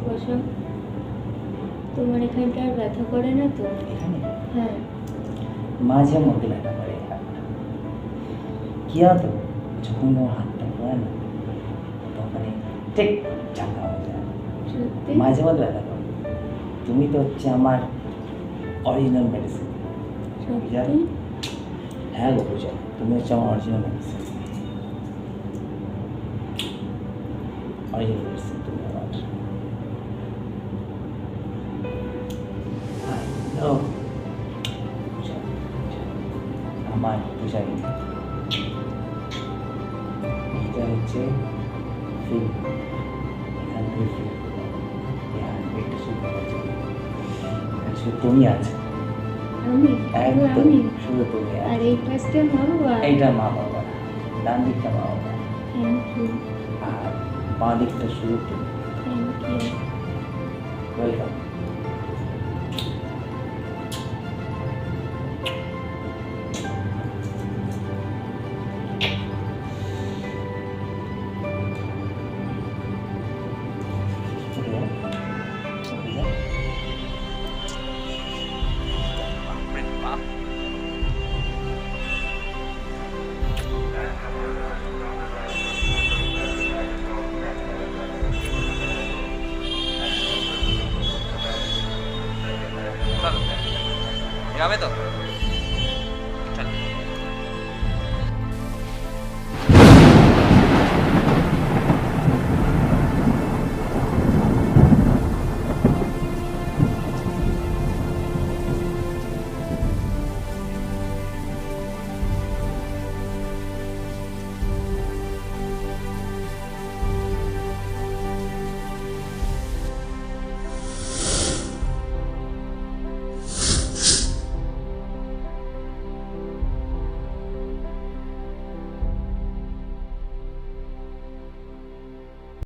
বসো। তোমার এখানটা আর ব্যথা করে না তো? হ্যাঁ, মাঝে মধ্যে ব্যথা করে। কি হতো, যখন ও হাতটা পড়ে না তখন ঠিক চাকা হয়ে যায়। সত্যি? মাঝে মধ্যে ব্যথা করে। তুমি তো হচ্ছে আমার অরিজিনাল মেডিসিন। সত্যি? হ্যাঁ গো পূজা, তুমি হচ্ছে আমার অরিজিনাল মেডিসিন। অরিজিনাল মেডিসিন তুমি আমার। হ্যালো পূজা, আমার পূজা এটা হচ্ছে ফিল, এখান থেকে ফিল হার্টবিটটা শুরু হচ্ছে। শুধু তুমি আছে, আমি? একদম আমি? শুধু তুমি আর আছে। এই পাশটা মা বাবা? এইটা মা বাবা, ডান দিকটা মা বাবা, থ্যাংক ইউ, আর বাঁ দিকটা শুধু তুমি। Thank you. ওয়েলকাম। গ্রামে তো